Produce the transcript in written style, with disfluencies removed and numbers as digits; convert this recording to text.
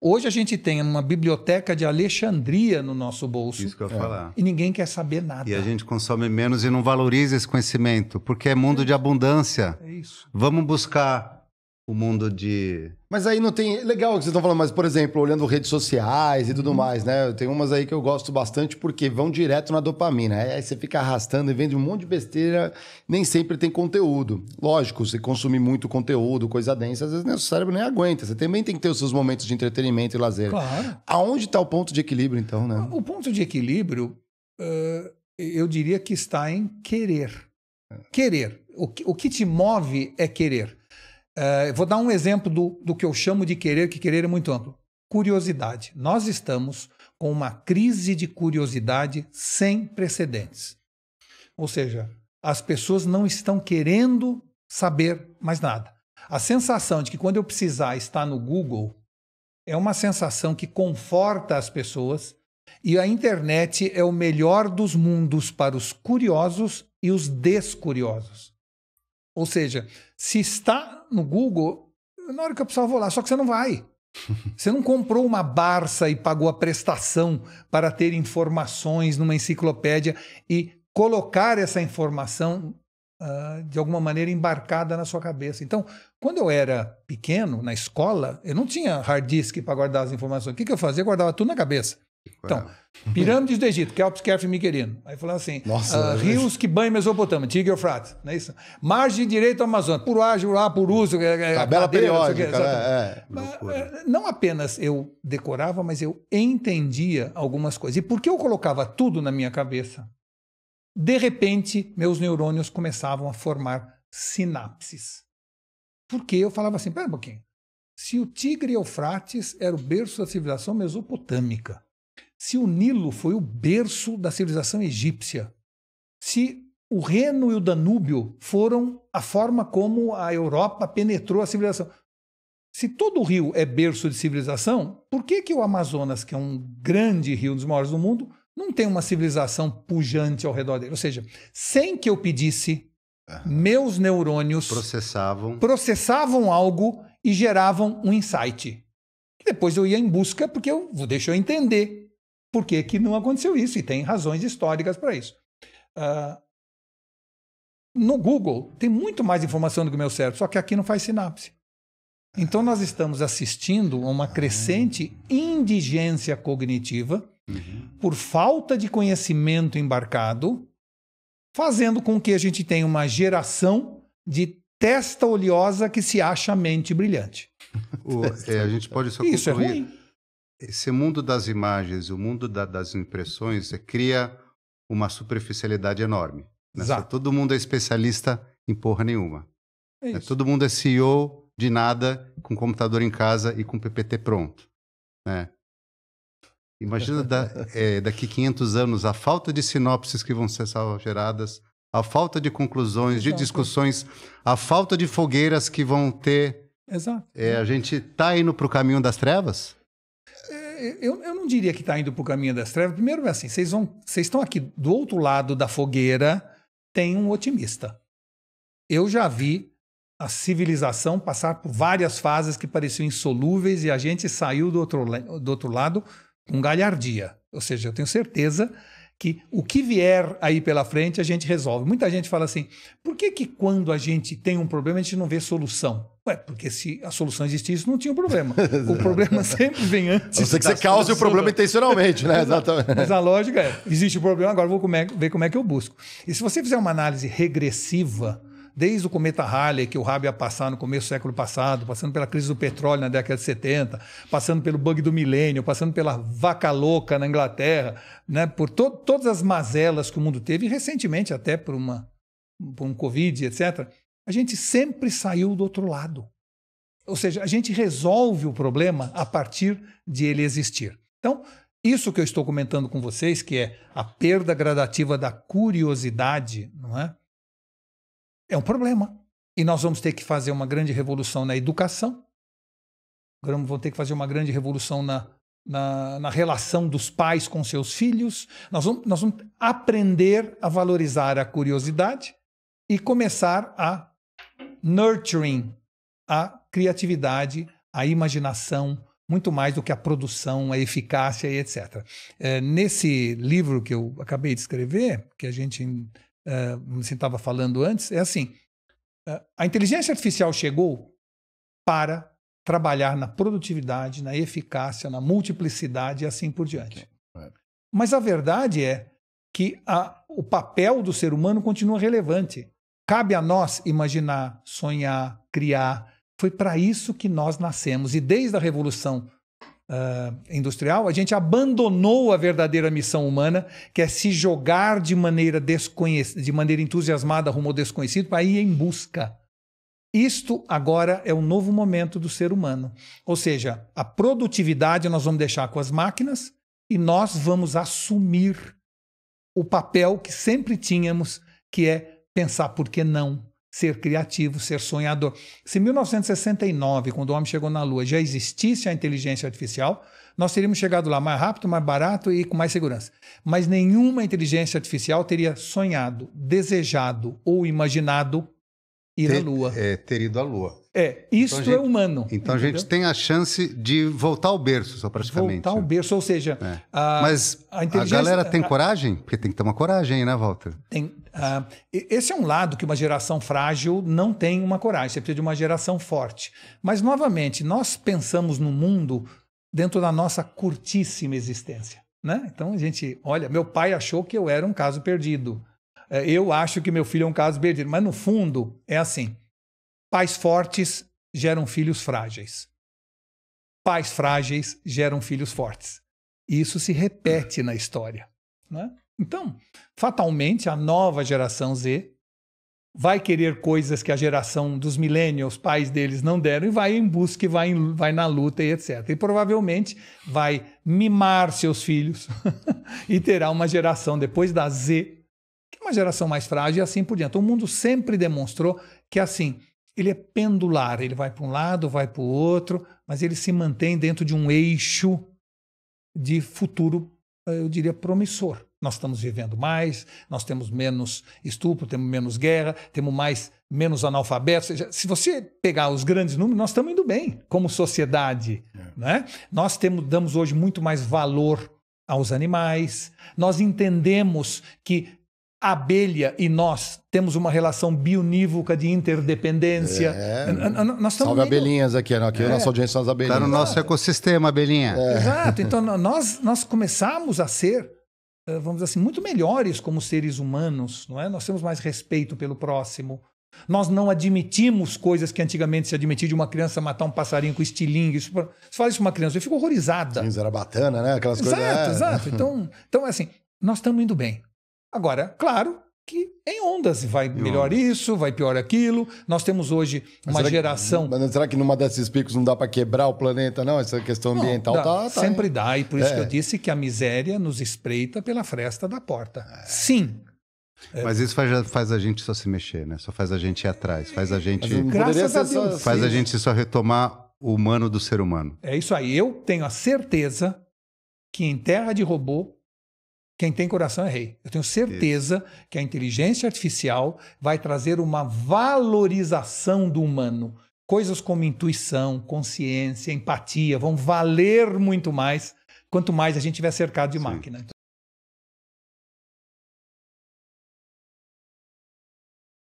Hoje a gente tem uma biblioteca de Alexandria no nosso bolso. Isso que eu ia falar. E ninguém quer saber nada. E a gente consome menos e não valoriza esse conhecimento, porque é mundo de abundância. É isso. Vamos buscar o mundo de... Mas aí não tem... Legal o que vocês estão falando, mas, por exemplo, olhando redes sociais e tudo mais, né? Tem umas aí que eu gosto bastante porque vão direto na dopamina. Aí você fica arrastando e vende um monte de besteira, nem sempre tem conteúdo. Lógico, você consumir muito conteúdo, coisa densa, às vezes o cérebro nem aguenta. Você também tem que ter os seus momentos de entretenimento e lazer. Claro. Aonde está o ponto de equilíbrio, então, né? O ponto de equilíbrio, eu diria que está em querer. Querer. O que te move é querer. Vou dar um exemplo do que eu chamo de querer, que querer é muito amplo. Curiosidade. Nós estamos com uma crise de curiosidade sem precedentes. Ou seja, as pessoas não estão querendo saber mais nada. A sensação de que quando eu precisar estar no Google é uma sensação que conforta as pessoas, e a internet é o melhor dos mundos para os curiosos e os descuriosos. Ou seja, se está no Google, na hora que eu precisar eu vou lá, só que você não vai. Você não comprou uma Barça e pagou a prestação para ter informações numa enciclopédia e colocar essa informação de alguma maneira embarcada na sua cabeça. Então, quando eu era pequeno, na escola, eu não tinha hard disk para guardar as informações. O que eu fazia? Eu guardava tudo na cabeça. Então, pirâmides do Egito, Kelps, Kefren e Miquelino. Aí falando assim, rios que banham Mesopotâmia, Tigre e Eufrates, não é isso? Margem direita do Amazonas, Puruá, Jurá, Purus, tabela periódica. Não apenas eu decorava, mas eu entendia algumas coisas. E porque eu colocava tudo na minha cabeça, de repente, meus neurônios começavam a formar sinapses. Porque eu falava assim, pera um pouquinho, se o Tigre e Eufrates era o berço da civilização mesopotâmica, se o Nilo foi o berço da civilização egípcia, se o Reno e o Danúbio foram a forma como a Europa penetrou a civilização. Se todo o rio é berço de civilização, por que o Amazonas, que é um grande rio, um dos maiores do mundo, não tem uma civilização pujante ao redor dele? Ou seja, sem que eu pedisse, meus neurônios processavam algo e geravam um insight. E depois eu ia em busca, porque deixa eu entender por que não aconteceu isso, e tem razões históricas para isso. No Google tem muito mais informação do que o meu cérebro, só que aqui não faz sinapse. Então nós estamos assistindo a uma crescente indigência cognitiva por falta de conhecimento embarcado, fazendo com que a gente tenha uma geração de testa oleosa que se acha mente brilhante. A gente pode só Isso concluir. é ruim. Esse mundo das imagens, o mundo das impressões, cria uma superficialidade enorme. Né? Todo mundo é especialista em porra nenhuma. Todo mundo é CEO de nada, com computador em casa e com PPT pronto. Né? Imagina daqui 500 anos a falta de sinopses que vão ser geradas, a falta de conclusões, de discussões, a falta de fogueiras que vão ter. Exato. A gente está indo para o caminho das trevas? Eu não diria que está indo para o caminho das trevas. Primeiro, assim, vocês estão aqui do outro lado da fogueira, tem um otimista. Eu já vi a civilização passar por várias fases que pareciam insolúveis e a gente saiu do outro lado com galhardia. Ou seja, eu tenho certeza que o que vier aí pela frente a gente resolve. Muita gente fala assim, por que quando a gente tem um problema a gente não vê solução? Porque se a solução existisse não tinha um problema. O problema sempre vem antes. Não sei que você cause o problema intencionalmente, né? Exatamente. Mas a lógica existe o problema, agora vou ver como é que eu busco. E se você fizer uma análise regressiva, desde o cometa Halley, que o Halley ia passar no começo do século passado, passando pela crise do petróleo na década de 70, passando pelo bug do milênio, passando pela vaca louca na Inglaterra, né, por todas as mazelas que o mundo teve, e recentemente até por um Covid, etc., a gente sempre saiu do outro lado. Ou seja, a gente resolve o problema a partir de ele existir. Então, isso que eu estou comentando com vocês, que é a perda gradativa da curiosidade, não é? É um problema. E nós vamos ter que fazer uma grande revolução na educação, vamos ter que fazer uma grande revolução na relação dos pais com seus filhos. Nós vamos aprender a valorizar a curiosidade e começar a nurturing a criatividade, a imaginação, muito mais do que a produção, a eficácia e etc. Nesse livro que eu acabei de escrever, que a gente estava falando antes, é assim, a inteligência artificial chegou para trabalhar na produtividade, na eficácia, na multiplicidade e assim por diante. Mas a verdade é que o papel do ser humano continua relevante. Cabe a nós imaginar, sonhar, criar. Foi para isso que nós nascemos. E desde a Revolução Industrial, a gente abandonou a verdadeira missão humana, que é se jogar de maneira entusiasmada rumo ao desconhecido para ir em busca. Isto agora é o novo momento do ser humano. Ou seja, a produtividade nós vamos deixar com as máquinas e nós vamos assumir o papel que sempre tínhamos, que é pensar por que não, ser criativo, ser sonhador. Se em 1969, quando o homem chegou na Lua, já existisse a inteligência artificial, nós teríamos chegado lá mais rápido, mais barato e com mais segurança. Mas nenhuma inteligência artificial teria sonhado, desejado ou imaginado ir à Lua. Ter ido à Lua. Isto então, é humano. Então entendeu? A gente tem a chance de voltar ao berço, só praticamente. Voltar ao berço, ou seja... Mas a galera tem coragem? Porque tem que ter uma coragem aí, né, Walter? Esse é um lado que uma geração frágil não tem uma coragem. Você precisa de uma geração forte. Mas, novamente, nós pensamos no mundo dentro da nossa curtíssima existência. Né? Então, a gente... Olha, meu pai achou que eu era um caso perdido. Eu acho que meu filho é um caso perdido. Mas, no fundo, é assim. Pais fortes geram filhos frágeis. Pais frágeis geram filhos fortes. E isso se repete na história. Né? Então, fatalmente, a nova geração Z vai querer coisas que a geração dos millennials, pais deles, não deram, e vai em busca, e vai na luta e etc. E provavelmente vai mimar seus filhos e terá uma geração depois da Z, que é uma geração mais frágil e assim por diante. O mundo sempre demonstrou que assim... Ele é pendular, ele vai para um lado, vai para o outro, mas ele se mantém dentro de um eixo de futuro, eu diria, promissor. Nós estamos vivendo mais, nós temos menos estupro, temos menos guerra, temos menos analfabetos. Ou seja, se você pegar os grandes números, nós estamos indo bem como sociedade. Né? Nós damos hoje muito mais valor aos animais, nós entendemos que a abelha e nós temos uma relação bionívoca de interdependência. Salve abelhinhas aqui. Aqui a nossa audiência são as abelhinhas. Está no nosso ecossistema, abelhinha. Exato. Então, nós começamos a ser, vamos dizer assim, muito melhores como seres humanos. Não é? Nós temos mais respeito pelo próximo. Nós não admitimos coisas que antigamente se admitia de uma criança matar um passarinho com estilingue. Se fala isso para uma criança, eu fico horrorizada. Sim, zarabatana, né? Aquelas coisas. Exato. Então, assim, nós estamos indo bem. Agora, claro que em ondas vai melhor isso, vai pior aquilo. Nós temos hoje uma geração... Mas será que numa desses picos não dá para quebrar o planeta, não? Essa questão ambiental tá sempre dá, e por isso que eu disse que a miséria nos espreita pela fresta da porta. Sim. Mas isso faz a gente só se mexer, né? Só faz a gente ir atrás, faz a gente... Graças a Deus. Faz a gente só retomar o humano do ser humano. É isso aí. Eu tenho a certeza que em terra de robô, quem tem coração é rei. Eu tenho certeza que a inteligência artificial vai trazer uma valorização do humano. Coisas como intuição, consciência, empatia vão valer muito mais quanto mais a gente estiver cercado de máquina. Então,